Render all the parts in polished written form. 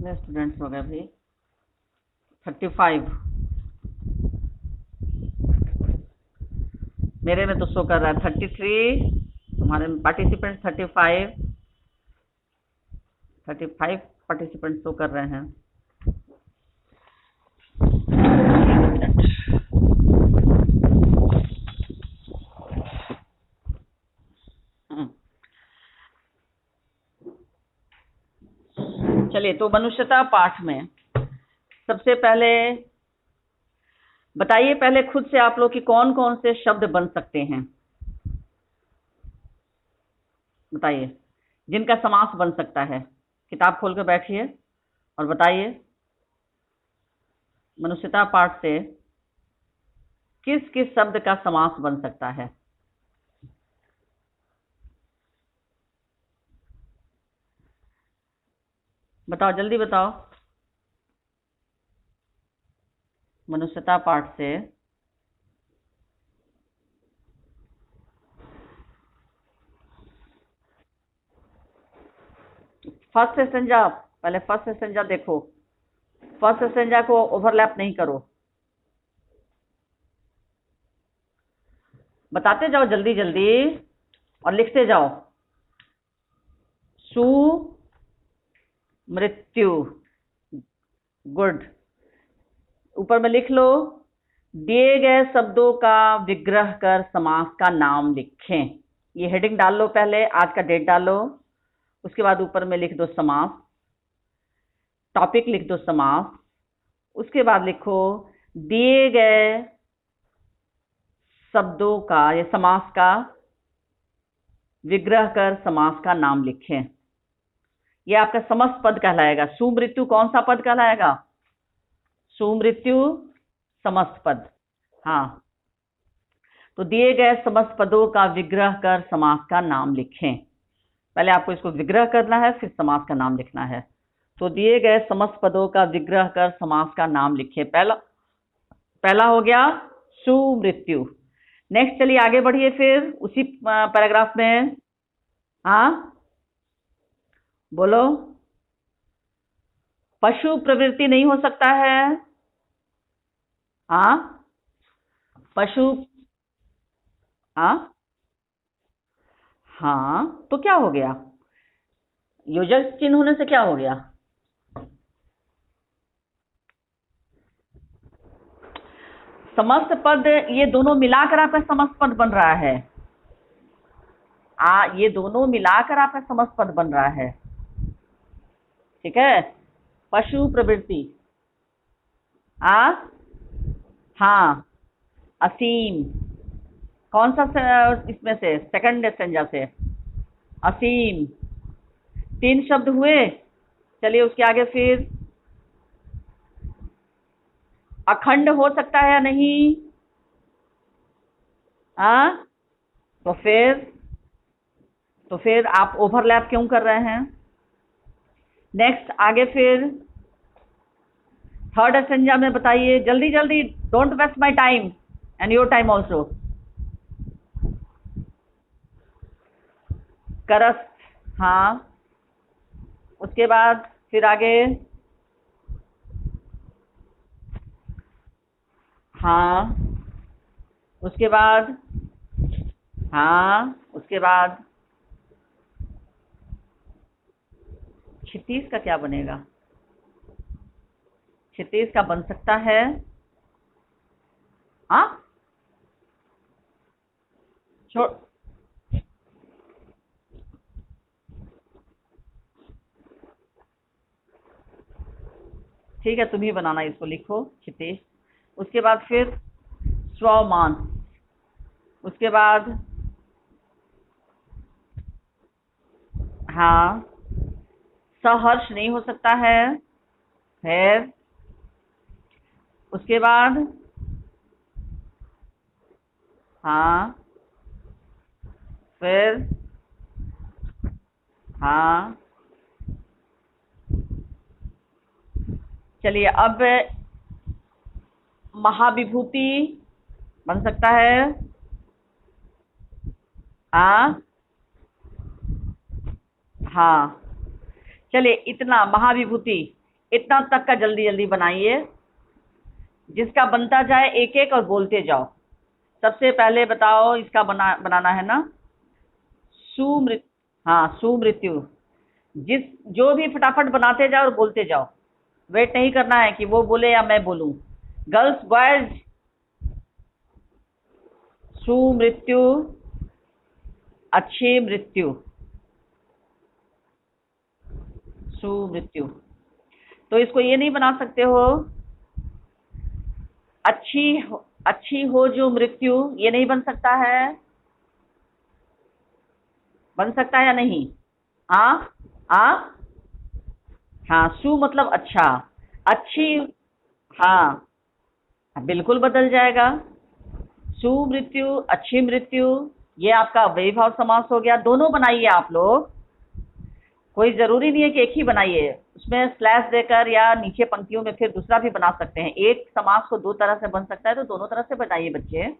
कितने स्टूडेंट्स हो गए भाई? 35। मेरे में तो शो कर रहा है 33, तुम्हारे में पार्टिसिपेंट 35 पार्टिसिपेंट शो कर रहे हैं। चलिए, तो मनुष्यता पाठ में सबसे पहले बताइए, पहले खुद से आप लोग कि कौन कौन से शब्द बन सकते हैं, बताइए, जिनका समास बन सकता है। किताब खोल कर बैठिए और बताइए मनुष्यता पाठ से किस किस शब्द का समास बन सकता है। बताओ, जल्दी बताओ। मनुष्यता पाठ से फर्स्ट एसेंजा, पहले फर्स्ट एसेंजा देखो। फर्स्ट एसेंजा को ओवरलैप नहीं करो, बताते जाओ जल्दी जल्दी और लिखते जाओ। सु मृत्यु, गुड। ऊपर में लिख लो, दिए गए शब्दों का विग्रह कर समास का नाम लिखें। ये हेडिंग डाल लो, पहले आज का डेट डालो, उसके बाद ऊपर में लिख दो समास, टॉपिक लिख दो समास, उसके बाद लिखो दिए गए शब्दों का, ये समास का विग्रह कर समास का नाम लिखें। ये आपका समस्त पद कहलाएगा। सुमृत्यु कौन सा पद कहलाएगा? सुमृत्यु समस्त पद। हाँ, तो दिए गए समस्त पदों का विग्रह कर समास का नाम लिखें। पहले आपको इसको विग्रह करना है, फिर समास का नाम लिखना है। तो दिए गए समस्त पदों का विग्रह कर समास का नाम लिखें। पहला हो गया सुमृत्यु। नेक्स्ट, चलिए आगे बढ़िए फिर उसी पैराग्राफ में। हाँ, बोलो। पशु प्रवृत्ति नहीं हो सकता है? हाँ, पशु। हाँ हाँ, तो क्या हो गया? योजक चिन्ह होने से क्या हो गया? समस्त पद, ये दोनों मिलाकर आपका समस्त पद बन रहा है। ये दोनों मिलाकर आपका समस्त पद बन रहा है, ठीक है। पशु प्रवृत्ति। आ हाँ, असीम। कौन सा इसमें से? सेकंड स्टेंजा से असीम। 3 शब्द हुए। चलिए उसके आगे फिर अखंड हो सकता है या नहीं? हाँ, तो फिर आप ओवरलैप क्यों कर रहे हैं? नेक्स्ट, आगे फिर थर्ड एसेंजा में बताइए जल्दी जल्दी। Don't waste my time and your time also. करस। हाँ, उसके बाद फिर आगे। हाँ, उसके बाद। हाँ, उसके बाद क्षितिज का क्या बनेगा? क्षितिज का बन सकता है। हाँ, छोड़। ठीक है, तुम ही बनाना, इसको लिखो क्षितिज। उसके बाद फिर स्वमान। उसके बाद हाँ, सहर्ष नहीं हो सकता है। फिर उसके बाद हाँ, फिर हाँ। चलिए, अब महाविभूति बन सकता है। हाँ हाँ, चलिए इतना महाविभूति, इतना तक का जल्दी जल्दी बनाइए, जिसका बनता जाए एक एक और बोलते जाओ। सबसे पहले बताओ, इसका बनाना है ना, सुमृत हाँ, सुमृत्यु। जो भी फटाफट बनाते जाओ और बोलते जाओ, वेट नहीं करना है कि वो बोले या मैं बोलूं। गर्ल्स बॉयज, सुमृत्यु, अच्छी मृत्यु, सुमृत्यु। तो इसको ये नहीं बना सकते हो, अच्छी हो जो मृत्यु, ये नहीं बन सकता है? बन सकता है या नहीं? आ आ हाँ, सु मतलब अच्छा, अच्छी, हाँ बिल्कुल बदल जाएगा। सुमृत्यु, अच्छी मृत्यु, ये आपका अव्ययीभाव समास हो गया। दोनों बनाइए आप लोग, कोई जरूरी नहीं है कि एक ही बनाइए, उसमें स्लैश देकर या नीचे पंक्तियों में फिर दूसरा भी बना सकते हैं। एक समास को दो तरह से बन सकता है, तो दोनों तरह से बनाइए बच्चे।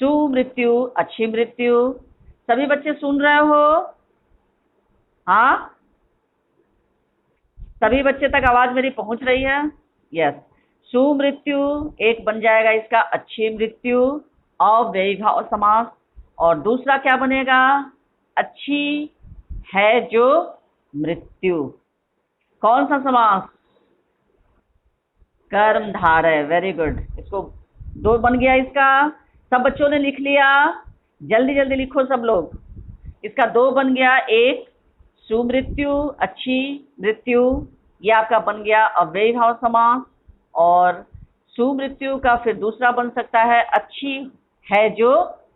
सुमृत्यु, अच्छी मृत्यु। सभी बच्चे सुन रहे हो? हाँ, सभी बच्चे तक आवाज मेरी पहुंच रही है? यस। सुमृत्यु एक बन जाएगा इसका अच्छी मृत्यु, अव्ययीभाव समास। और दूसरा क्या बनेगा? अच्छी है जो मृत्यु। कौन सा समास? कर्मधारय। Very good. इसको दो बन गया इसका। सब बच्चों ने लिख लिया? जल्दी जल्दी लिखो सब लोग। इसका दो बन गया, एक सुमृत्यु, अच्छी मृत्यु, ये आपका बन गया अव्ययीभाव समास। और सुमृत्यु का फिर दूसरा बन सकता है अच्छी है जो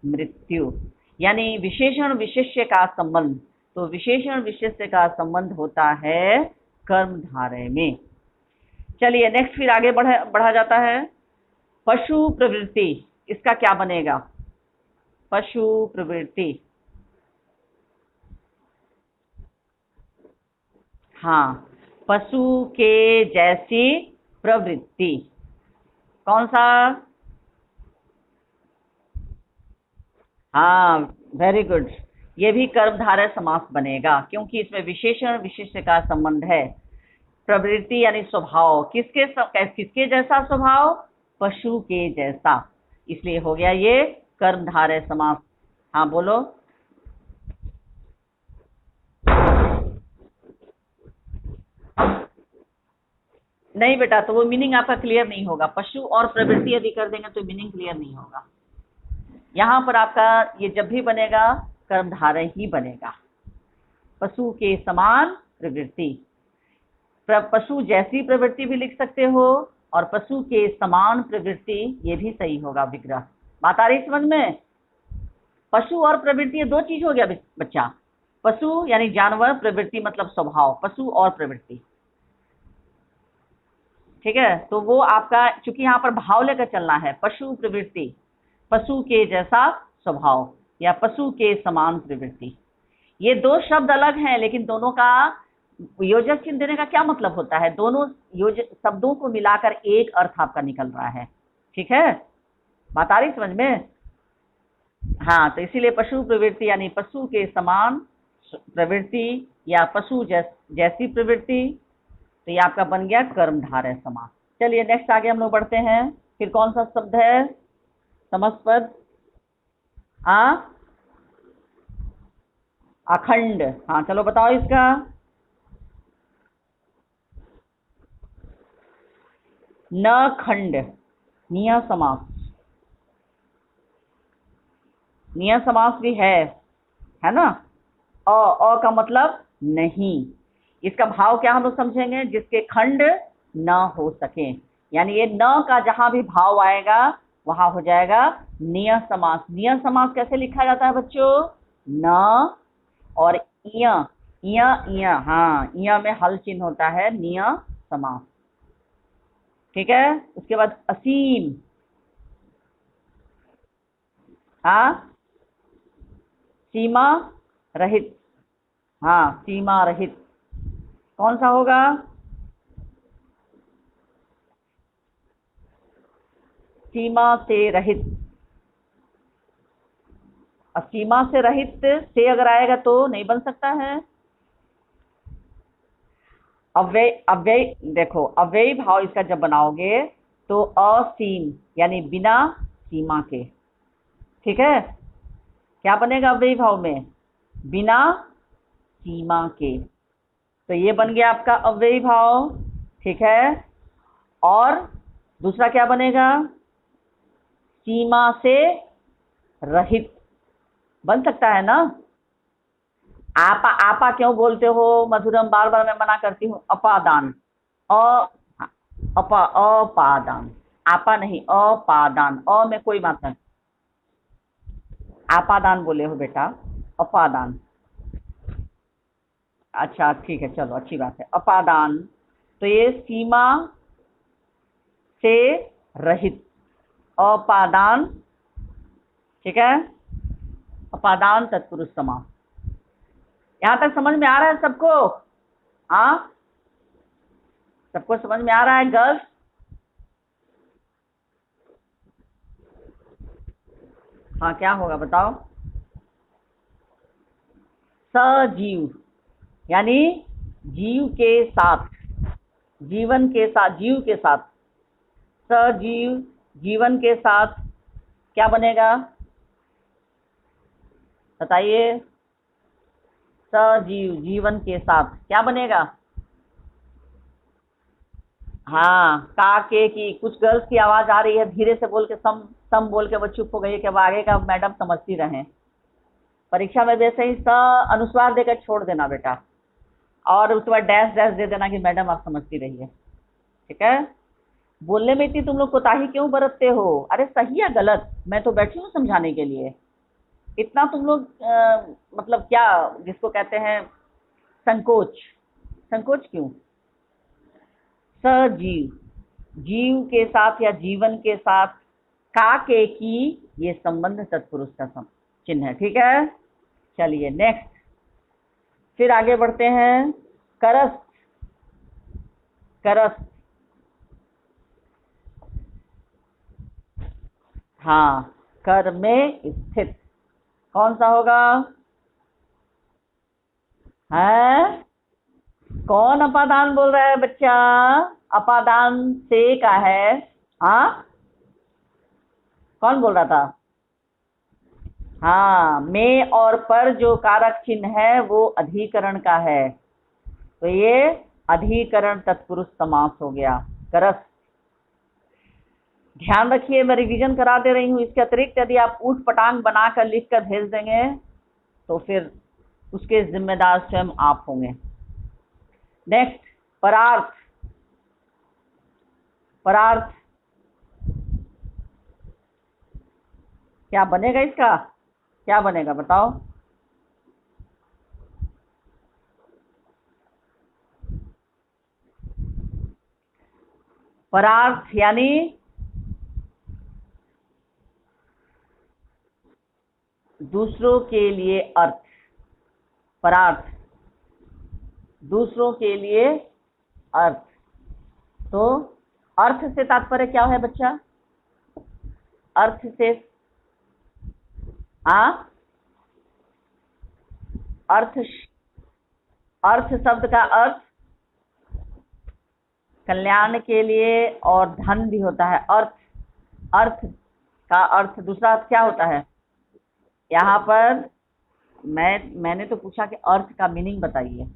मृत्यु, यानी विशेषण विशेष्य का संबंध। तो विशेषण विशेष्य का संबंध होता है कर्मधारय में। चलिए नेक्स्ट फिर आगे बढ़ा जाता है। पशु प्रवृत्ति, इसका क्या बनेगा? पशु प्रवृत्ति, हाँ, पशु के जैसी प्रवृत्ति। कौन सा? हाँ, वेरी गुड। ये भी कर्मधारय समास बनेगा, क्योंकि इसमें विशेषण विशेष्य का संबंध है। प्रवृत्ति यानी स्वभाव, किसके जैसा स्वभाव? पशु के जैसा, इसलिए हो गया ये कर्मधारय समास। हाँ बोलो। नहीं बेटा, तो वो मीनिंग आपका क्लियर नहीं होगा। पशु और प्रवृत्ति यदि कर देंगे तो मीनिंग क्लियर नहीं होगा। यहाँ पर आपका ये जब भी बनेगा कर्मधारय ही बनेगा। पशु के समान प्रवृत्ति, पशु जैसी प्रवृत्ति भी लिख सकते हो, और पशु के समान प्रवृत्ति, ये भी सही होगा विग्रह। बात आ रही समझ में? पशु और प्रवृत्ति ये दो चीज हो गया बच्चा। पशु यानी जानवर, प्रवृत्ति मतलब स्वभाव, पशु और प्रवृत्ति। ठीक है, तो वो आपका, चूंकि यहाँ पर भाव लेकर चलना है, पशु प्रवृत्ति, पशु के जैसा स्वभाव या पशु के समान प्रवृत्ति। ये दो शब्द अलग हैं, लेकिन दोनों का योजक चिन्ह देने का क्या मतलब होता है? दोनों शब्दों को मिलाकर एक अर्थ आपका निकल रहा है। ठीक है, बात आ रही समझ में? हाँ, तो इसीलिए पशु प्रवृत्ति यानी पशु के समान प्रवृत्ति या पशु जैसी प्रवृत्ति, तो ये आपका बन गया कर्मधारय समास। चलिए नेक्स्ट आगे हम लोग बढ़ते हैं। फिर कौन सा शब्द है? समस्तपद। अखंड। हाँ चलो बताओ इसका। न खंड, नियत समास। नियत समास भी है ना? अ का मतलब नहीं। इसका भाव क्या हम लोग समझेंगे? जिसके खंड न हो सके, यानी ये न का जहां भी भाव आएगा वहां हो जाएगा नियत समास। नियत समास कैसे लिखा जाता है बच्चों? न और इय, हाँ, इय में हल चिन्ह होता है, नियत समास। ठीक है, उसके बाद असीम। हाँ, सीमा रहित। हाँ, सीमा रहित कौन सा होगा? सीमा से रहित। सीमा से रहित से अगर आएगा तो नहीं बन सकता है। अव्यय अव्यय देखो, अव्ययी भाव इसका जब बनाओगे तो असीम यानी बिना सीमा के, ठीक है। क्या बनेगा अव्ययी भाव में? बिना सीमा के। तो ये बन गया आपका अव्ययी भाव, ठीक है। और दूसरा क्या बनेगा? सीमा से रहित बन सकता है ना। आपा आपा क्यों बोलते हो मधुरम? बार बार मैं मना करती हूँ। अपादान, अपादान, आपा नहीं, अपादान, अ में कोई मात्रा नहीं। आपादान बोले हो बेटा, अपादान। अच्छा ठीक है, चलो अच्छी बात है, अपादान। तो ये सीमा से रहित, अपादान, ठीक है। अपादान तत्पुरुष समास। यहां तक समझ में आ रहा है सबको? हाँ, सबको समझ में आ रहा है गर्ल्स? हाँ, क्या होगा बताओ? सजीव यानी जीव के साथ, जीवन के साथ, जीव के साथ, सजीव जीवन के साथ क्या बनेगा बताइए? सजीव जीवन के साथ क्या बनेगा? हाँ, का के की। कुछ गर्ल्स की आवाज आ रही है, धीरे से बोल के सम सम बोल के वो चुप हो गई है कि अब आगे का मैडम समझती रहें। परीक्षा में वैसे ही स अनुस्वार देकर छोड़ देना बेटा, और उसके बाद डैश डैश दे देना कि मैडम आप समझती रहिए, ठीक है। बोलने में इतनी तुम लोग कोताही क्यों बरतते हो? अरे सही या गलत, मैं तो बैठी हूँ समझाने के लिए। इतना तुम लोग मतलब क्या जिसको कहते हैं संकोच, संकोच क्यों? सजीव जीव के साथ या जीवन के साथ, का के की ये संबंध तत्पुरुष का चिन्ह है, ठीक है। चलिए नेक्स्ट, फिर आगे बढ़ते हैं। करस्थ, करस्थ, हाँ, कर में स्थित कौन सा होगा? है कौन अपादान बोल रहा है बच्चा? अपादान से का है। हाँ, कौन बोल रहा था? हाँ, में और पर जो कारक चिन्ह है वो अधिकरण का है, तो ये अधिकरण तत्पुरुष समास हो गया, करस्थ। ध्यान रखिए, मैं रिवीजन करा दे रही हूँ। इसके अतिरिक्त यदि आप ऊट पटांग बनाकर लिख कर भेज देंगे तो फिर उसके जिम्मेदार स्वयं आप होंगे। नेक्स्ट, परार्थ, परार्थ क्या बनेगा इसका? क्या बनेगा बताओ? परार्थ यानी दूसरों के लिए अर्थ, परार्थ दूसरों के लिए अर्थ। तो अर्थ से तात्पर्य क्या है बच्चा? अर्थ से अर्थ, अर्थ शब्द का अर्थ कल्याण के लिए और धन भी होता है। अर्थ, अर्थ का अर्थ दूसरा अर्थ क्या होता है? यहाँ पर मैंने तो पूछा कि अर्थ का मीनिंग बताइए,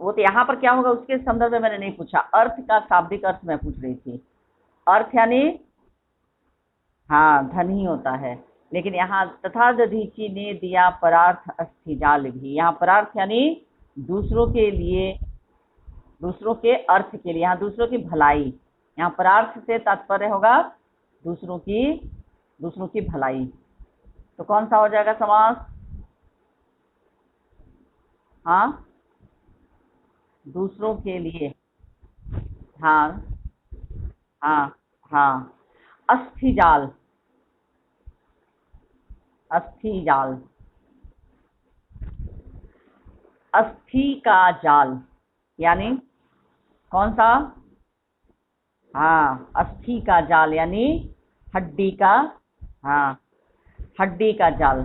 वो तो यहाँ पर क्या होगा उसके संदर्भ में मैंने नहीं पूछा। अर्थ का शाब्दिक अर्थ मैं पूछ रही थी। अर्थ यानी हाँ धन ही होता है, लेकिन यहाँ तथा दधीची ने दिया परार्थ अस्थिजाल भी, यहाँ परार्थ यानी दूसरों के लिए, दूसरों के अर्थ के लिए, यहाँ दूसरों की भलाई। यहाँ परार्थ से तात्पर्य होगा दूसरों की भलाई। तो कौन सा हो जाएगा समास? हाँ, दूसरों के लिए, हाँ हाँ हाँ। अस्थिजाल, अस्थिजाल, अस्थि का जाल यानी कौन सा? हाँ, अस्थि का जाल यानी हड्डी का, हाँ हड्डी का जाल।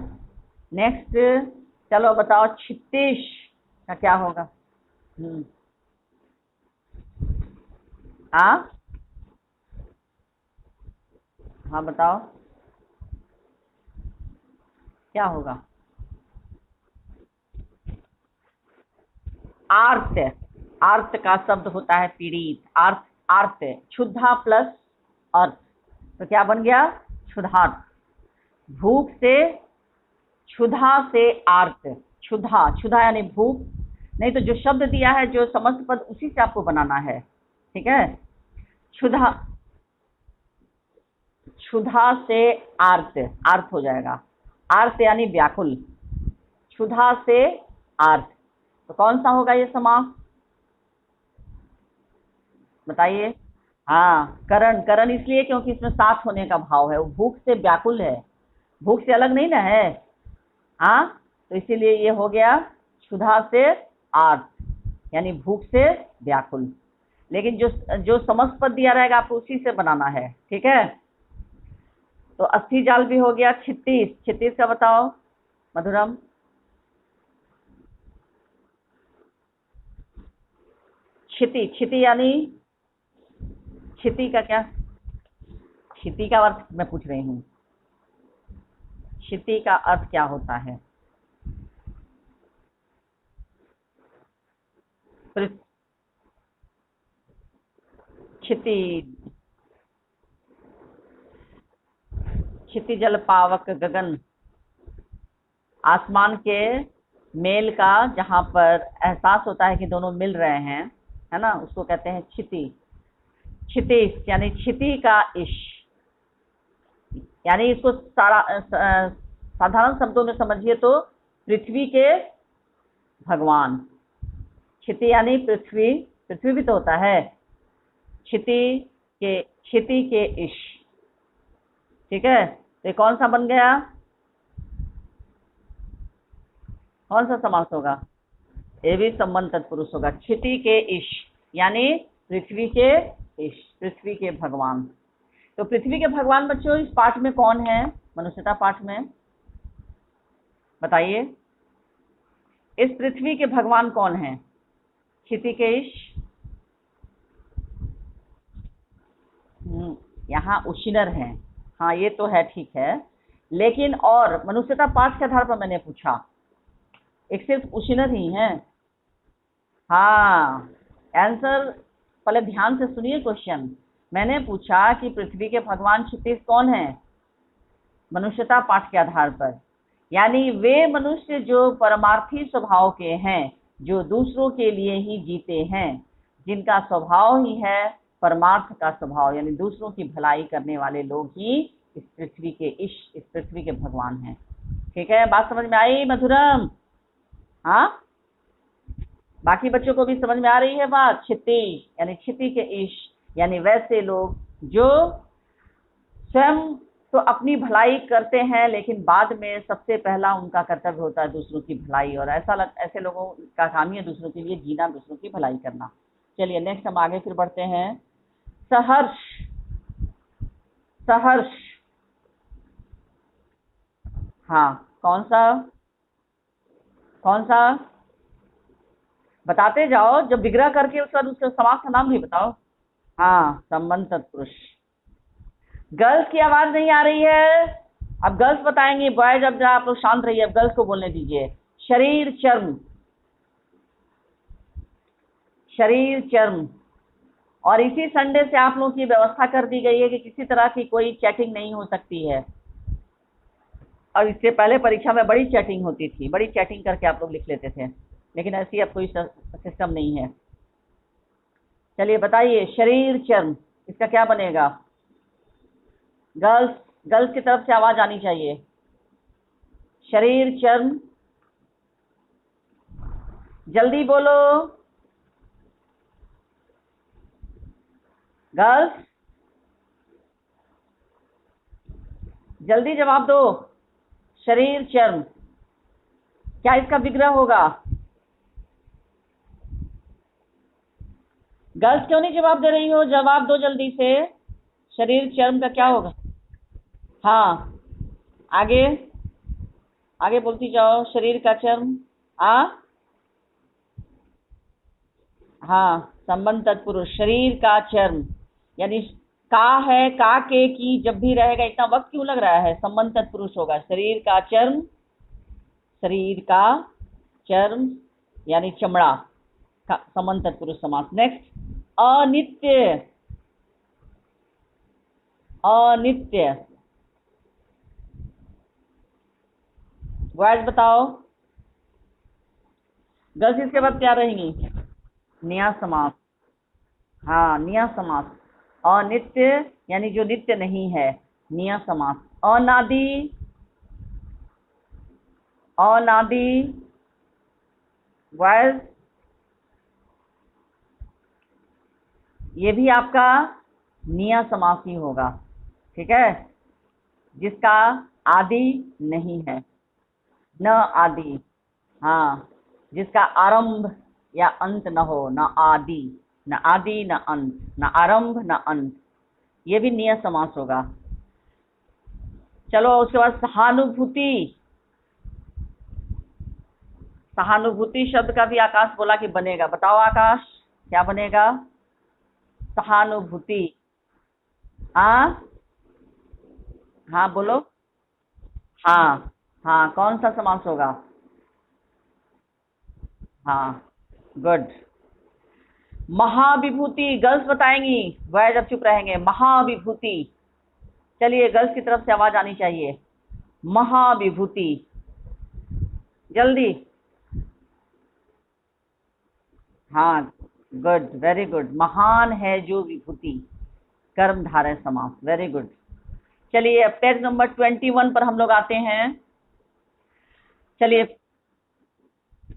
नेक्स्ट, चलो बताओ, क्षितिज का क्या होगा? हाँ हाँ बताओ क्या होगा। आर्त, आर्त का शब्द होता है पीड़ित। आर्त, आर्त क्षुधा प्लस अर्थ, तो क्या बन गया, क्षुधार्त। भूख से, क्षुधा से आर्त, क्षुधा, क्षुधा यानी भूख। नहीं तो जो शब्द दिया है जो समस्त पद उसी से आपको बनाना है, ठीक है। क्षुधा, क्षुधा से आर्त, आर्त हो जाएगा। आर्त यानी व्याकुल, क्षुधा से आर्त, तो कौन सा होगा ये समास, बताइए। हाँ करण, करण इसलिए क्योंकि इसमें साथ होने का भाव है, वो भूख से व्याकुल है, भूख से अलग नहीं ना है। हाँ, तो इसीलिए ये हो गया क्षुधा से आर्त, यानी भूख से व्याकुल। लेकिन जो जो समस्त पद दिया रहेगा आपको उसी से बनाना है, ठीक है। तो अस्थि जाल भी हो गया। क्षितिज, क्षितिज का बताओ मधुरम। क्षिति, क्षिति यानी, क्षिति का क्या, क्षिति का अर्थ मैं पूछ रही हूँ, क्षिति का अर्थ क्या होता है। क्षिति, क्षिति जल पावक गगन, आसमान के मेल का, जहां पर एहसास होता है कि दोनों मिल रहे हैं, है ना, उसको कहते हैं क्षिति। क्षितिज यानी क्षिति का इश, यानी इसको साधारण शब्दों में समझिए तो पृथ्वी के भगवान। क्षिति यानी पृथ्वी, पृथ्वी भी तो होता है। क्षिति के, क्षिति के इश, ठीक है। तो ये कौन सा बन गया, कौन सा समास होगा, ये भी संबंध तत्पुरुष होगा। क्षिति के इश यानी पृथ्वी के इश, पृथ्वी के भगवान। तो पृथ्वी के भगवान बच्चों इस पाठ में कौन है, मनुष्यता पाठ में, बताइए। इस पृथ्वी के भगवान कौन है, क्षिति के इश। यहाँ उशिनर है, हाँ ये तो है, ठीक है। लेकिन और मनुष्यता पाठ के आधार पर मैंने पूछा, एक सिर्फ उशिनर ही है। हाँ, आंसर पहले ध्यान से सुनिए क्वेश्चन। मैंने पूछा कि पृथ्वी के भगवान क्षितिज कौन है, मनुष्यता पाठ के आधार पर, यानी वे मनुष्य जो परमार्थी स्वभाव के हैं, जो दूसरों के लिए ही जीते हैं, जिनका स्वभाव ही है परमार्थ का स्वभाव, यानी दूसरों की भलाई करने वाले लोग ही इस पृथ्वी के इस पृथ्वी के भगवान हैं। ठीक है, बात समझ में आई मधुरम। हाँ, बाकी बच्चों को भी समझ में आ रही है बात। क्षिति यानी क्षिति के ईश, यानी वैसे लोग जो स्वयं तो अपनी भलाई करते हैं, लेकिन बाद में सबसे पहला उनका कर्तव्य होता है दूसरों की भलाई, और ऐसे लोगों का काम ही है दूसरों के लिए जीना, दूसरों की भलाई करना। चलिए नेक्स्ट हम आगे फिर बढ़ते हैं। सहर्ष, सहर्ष, हाँ कौन सा, कौन सा बताते जाओ, जब विग्रह करके उसके बाद उसके समास का नाम भी बताओ। हाँ, संबंध तत्पुरुष। गर्ल्स की आवाज नहीं आ रही है, अब गर्ल्स बताएंगे, बॉयज अब आप लोग शांत रहिए, अब गर्ल्स को बोलने दीजिए। शरीर चर्म, शरीर चर्म। और इसी संडे से आप लोगों की व्यवस्था कर दी गई है कि किसी तरह की कोई चैटिंग नहीं हो सकती है। और इससे पहले परीक्षा में बड़ी चैटिंग होती थी, बड़ी चैटिंग करके आप लोग लिख लेते थे, लेकिन ऐसी अब कोई सिस्टम नहीं है। चलिए बताइए, शरीर चर्म, इसका क्या बनेगा। गर्ल्स, गर्ल्स की तरफ से आवाज आनी चाहिए। शरीर चर्म, जल्दी बोलो गर्ल्स, जल्दी जवाब दो। शरीर चर्म, क्या इसका विग्रह होगा। गर्ल्स क्यों नहीं जवाब दे रही हो, जवाब दो जल्दी से। शरीर चर्म का क्या होगा। हाँ, आगे आगे बोलती जाओ। शरीर का चर्म, हाँ, संबंध तत्पुरुष, शरीर का चर्म, यानी का है, का के की जब भी रहेगा इतना वक्त क्यों लग रहा है, संबंध तत्पुरुष होगा। शरीर का चर्म, शरीर का चर्म यानी चमड़ा का संबंध तत्पुरुष समास। नेक्स्ट, अनित्य, अनित्य, वर्ड बताओ। गर्ल्स इसके बाद क्या रहेंगी, निया समास। हाँ, निया समास। अनित्य यानी जो नित्य नहीं है, निया समास। अनादि, अनादि, वर्ड ये भी आपका निया समास ही होगा, ठीक है, जिसका आदि नहीं है, न आदि। हाँ, जिसका आरंभ या अंत न हो, न आदि, न आदि न अंत, न आरंभ न अंत, ये भी नियत समास होगा। चलो उसके बाद सहानुभूति, सहानुभूति शब्द का भी आकाश बोला कि बनेगा, बताओ आकाश क्या बनेगा, सहानुभूति। हाँ हाँ बोलो। हाँ हाँ, कौन सा समास होगा, हाँ, गुड। महाविभूति, गर्ल्स बताएंगी, बॉयज अब चुप रहेंगे। महाविभूति, चलिए गर्ल्स की तरफ से आवाज आनी चाहिए, महाविभूति, जल्दी। हाँ, गुड, वेरी गुड। महान है जो विभूति, कर्म धारय समास, वेरी गुड। चलिए अब पेज नंबर 21 पर हम लोग आते हैं। चलिए,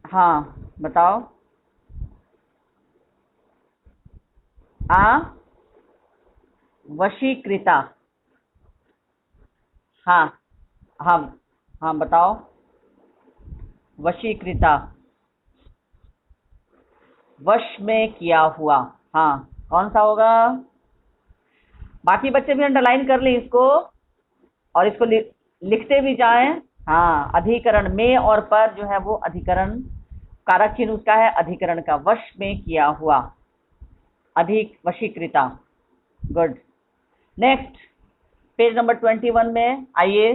हाँ बताओ। वशीकृता, हाँ हाँ हाँ बताओ। वशीकृता, वश में किया हुआ, हाँ, कौन सा होगा। बाकी बच्चे भी अंडरलाइन कर लें इसको और इसको लिखते भी जाएं। हाँ, अधिकरण में और पर जो है वो अधिकरण, कारक चिन्ह उसका है अधिकरण का, वश में किया हुआ, अधिक, वशीकृता, गुड। नेक्स्ट, पेज नंबर 21 में आइए,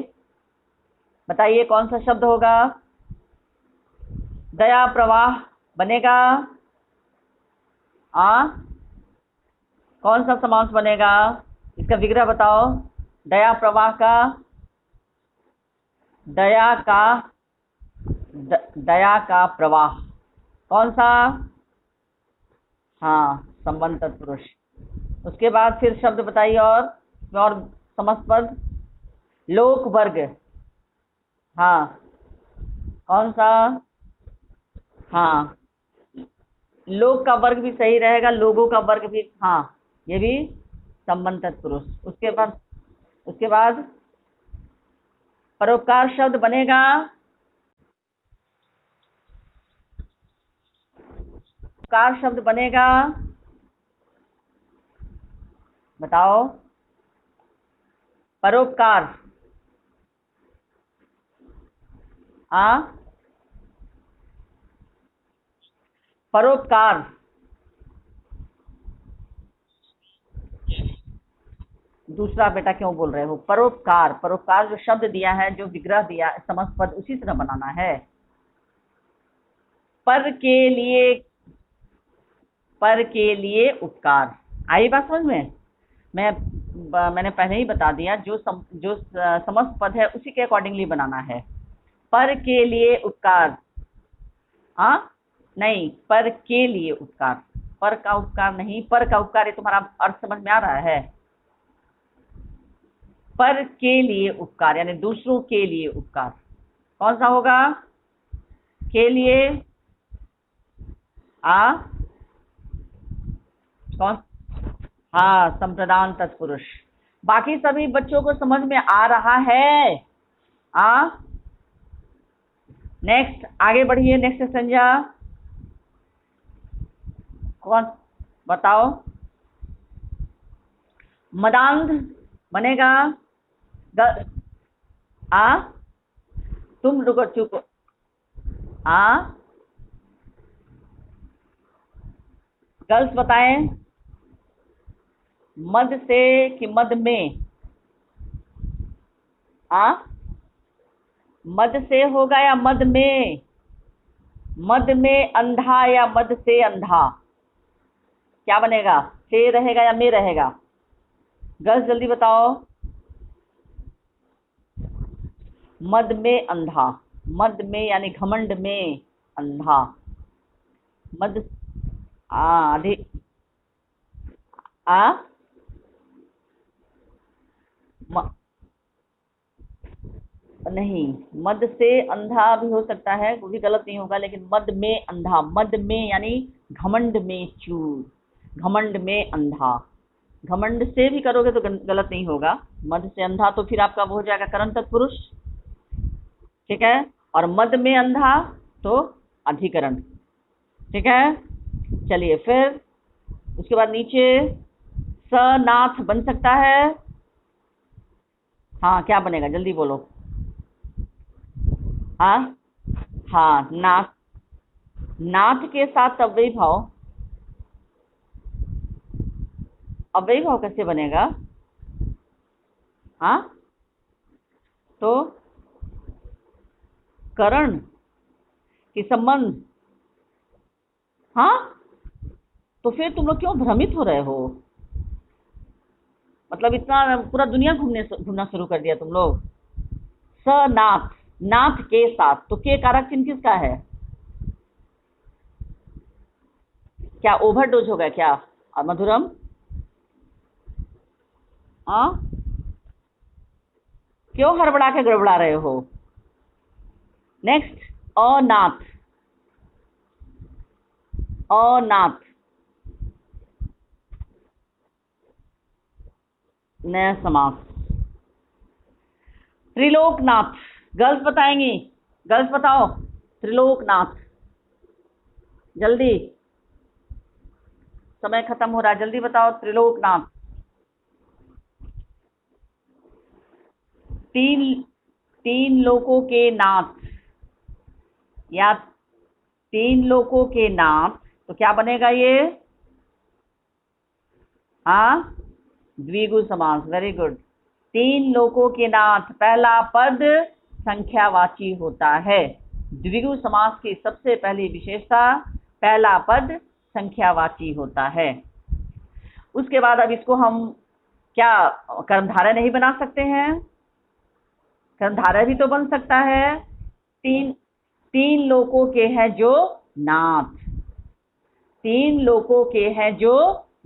बताइए कौन सा शब्द होगा। दया प्रवाह बनेगा, कौन सा समास बनेगा, इसका विग्रह बताओ। दया प्रवाह का, दया का, दया का प्रवाह, कौन सा, हाँ, संबंध तत्पुरुष। उसके बाद फिर शब्द बताइए और समस्त पद। लोक वर्ग, हाँ, कौन सा, हाँ, लोक का वर्ग भी सही रहेगा, लोगों का वर्ग भी, हाँ, ये भी संबंध तत्पुरुष। उसके बाद परोपकार शब्द बनेगा, परोपकार शब्द बनेगा, बताओ। परोपकार, परोपकार, दूसरा बेटा क्यों बोल रहे हो, परोपकार, परोपकार जो शब्द दिया है, जो विग्रह दिया, समस्त पद उसी तरह बनाना है। पर के लिए, पर के लिए उपकार, आई बात समझ में। मैंने पहले ही बता दिया, जो समस्त पद है उसी के अकॉर्डिंगली बनाना है। पर के लिए उपकार, नहीं, पर के लिए उपकार, पर का उपकार नहीं, पर का उपकार, ये तुम्हारा अर्थ समझ में आ रहा है। पर के लिए उपकार यानी दूसरों के लिए उपकार, कौन सा होगा, के लिए, कौन, हाँ, संप्रदान तत्पुरुष। बाकी सभी बच्चों को समझ में आ रहा है। नेक्स्ट, आगे बढ़िए, नेक्स्ट संज्ञा कौन, बताओ। मदांध बनेगा, तुम रुको, चुप, गर्ल्स बताएं, मद से कि मद में? मद से होगा या मद में? मद में अंधा या मद से अंधा? क्या बनेगा? से रहेगा या में रहेगा? गर्ल्स जल्दी बताओ। मद में अंधा, मद में यानी घमंड में अंधा। मद अधिक नहीं, मद से अंधा भी हो सकता है, वो भी गलत नहीं होगा, लेकिन मद में अंधा, मद में यानी घमंड में चूर, घमंड में अंधा। घमंड से भी करोगे तो गलत नहीं होगा। मद से अंधा तो फिर आपका वो हो जाएगा करण तत्पुरुष, ठीक है। और मद में अंधा तो अधिकरण, ठीक है। चलिए फिर उसके बाद नीचे सनाथ बन सकता है। हाँ, क्या बनेगा जल्दी बोलो। हाँ हाँ, नाथ, नाथ के साथ अव्ययी भाव। अव्ययी भाव कैसे बनेगा? हाँ, तो करण कि संबंध? हाँ, तो फिर तुम लोग क्यों भ्रमित हो रहे हो? मतलब इतना पूरा दुनिया घूमना शुरू कर दिया तुम लोग। सनाथ, नाथ के साथ, तो के कारक चिन्ह किसका है? क्या ओवरडोज हो गया क्या मधुरम? हाँ, क्यों हड़बड़ा के गड़बड़ा रहे हो? नेक्स्ट, अनाथ, अनाथ नया समास। त्रिलोकनाथ, गर्ल्स बताएंगी, गर्ल्स बताओ त्रिलोकनाथ, जल्दी, समय खत्म हो रहा है, जल्दी बताओ त्रिलोकनाथ। तीन, तीन लोकों के नाथ या तीन लोकों के नाथ, तो क्या बनेगा ये? हाँ, द्विगु समास, वेरी गुड। तीन लोकों के नाथ, पहला पद संख्यावाची होता है। द्विगु समास की सबसे पहली विशेषता, पहला पद संख्यावाची होता है। उसके बाद अब इसको हम क्या कर्मधारय नहीं बना सकते हैं? कर्मधारय भी तो बन सकता है। तीन, तीन लोकों के हैं जो नाथ, तीन लोकों के हैं जो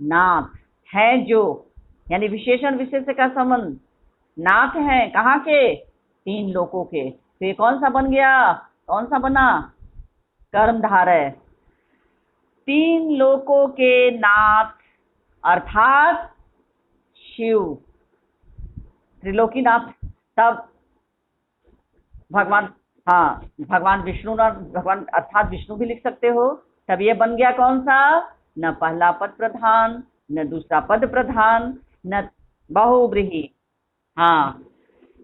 नाथ, है जो यानी विशेषण विशेष का संबंध, नाथ हैं कहाँ के? तीन लोकों के। तो ये कौन सा बन गया? कौन सा बना? कर्मधारय। तीन लोकों के नाथ अर्थात शिव, त्रिलोकीनाथ। तब भगवान, हाँ, भगवान विष्णु ना, भगवान अर्थात विष्णु भी लिख सकते हो। तब ये बन गया कौन सा? न पहला पद प्रधान, न दूसरा पद प्रधान, न बहुव्रीहि। हाँ,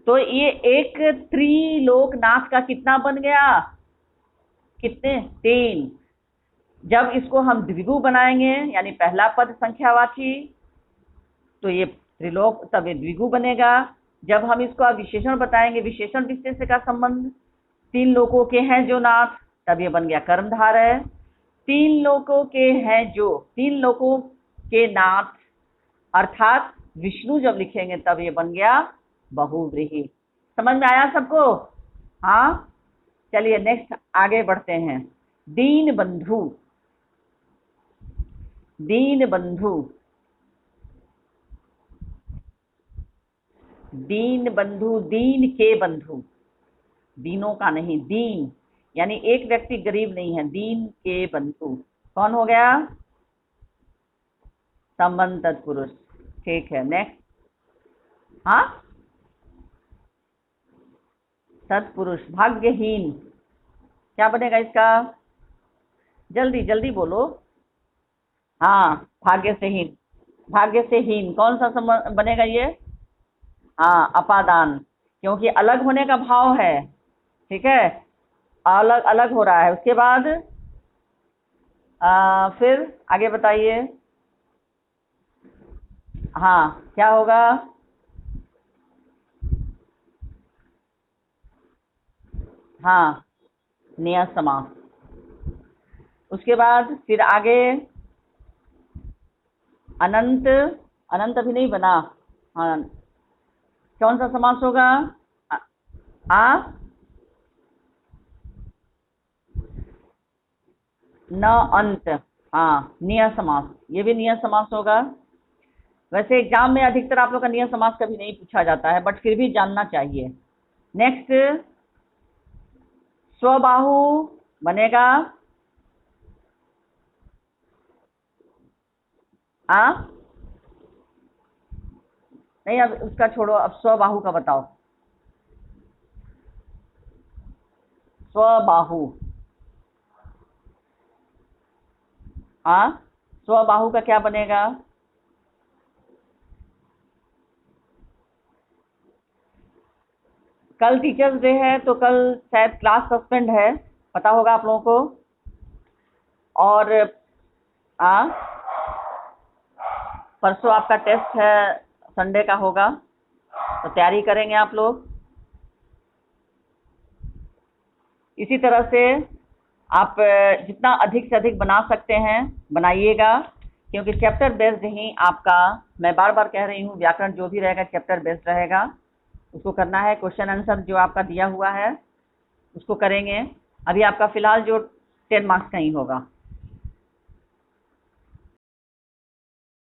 तो ये एक त्रिलोकनाथ का कितना बन गया? कितने? तीन। जब इसको हम द्विगु बनाएंगे यानी पहला पद संख्यावाची, तो ये त्रिलोक, तब ये द्विगु बनेगा। जब हम इसको अब विशेषण बताएंगे, विशेषण विशेष का संबंध, तीन लोकों के हैं जो नाथ, तब ये बन गया कर्मधारय। तीन लोकों के हैं जो, तीन लोकों के नाथ अर्थात विष्णु जब लिखेंगे तब ये बन गया बहुव्रीहि। समझ में आया सबको? हाँ, चलिए नेक्स्ट आगे बढ़ते हैं। दीन बंधु, दीन बंधु, दीन बंधु, दीन के बंधु, दीनों का नहीं, दीन यानी एक व्यक्ति गरीब नहीं है, दीन के बंधु कौन हो गया? संबंध तत्पुरुष, ठीक है। नेक्स्ट, हाँ, तत्पुरुष भाग्यहीन, क्या बनेगा इसका? जल्दी जल्दी बोलो। हाँ, भाग्य से हीन, भाग्य से हीन कौन सा संबंध बनेगा ये? हाँ, अपादान, क्योंकि अलग होने का भाव है, ठीक है, अलग अलग हो रहा है। उसके बाद फिर आगे बताइए। हाँ, क्या होगा? हाँ, नियत समास। उसके बाद फिर आगे अनंत। अनंत अभी नहीं बना। हाँ, कौन सा समास होगा? आ, आ न अंत। हाँ, नियत समास, ये भी नियत समास होगा। वैसे एग्जाम में अधिकतर आप लोग का नियत समास कभी नहीं पूछा जाता है, बट फिर भी जानना चाहिए। नेक्स्ट, स्वबाहु बनेगा। आ नहीं, अब उसका छोड़ो, अब स्वबाहु का बताओ। स्वबाहु। हाँ, स्वबाहु का क्या बनेगा? कल टीचर्स डे है, तो कल शायद क्लास सस्पेंड है, पता होगा आप लोगों को। और आ परसों आपका टेस्ट है, संडे का होगा, तो तैयारी करेंगे आप लोग। इसी तरह से आप जितना अधिक से अधिक बना सकते हैं बनाइएगा, क्योंकि चैप्टर बेस्ड ही आपका, मैं बार बार कह रही हूँ, व्याकरण जो भी रहेगा चैप्टर बेस्ड रहेगा, उसको करना है। क्वेश्चन आंसर जो आपका दिया हुआ है उसको करेंगे। अभी आपका फिलहाल जो 10 मार्क्स का ही होगा।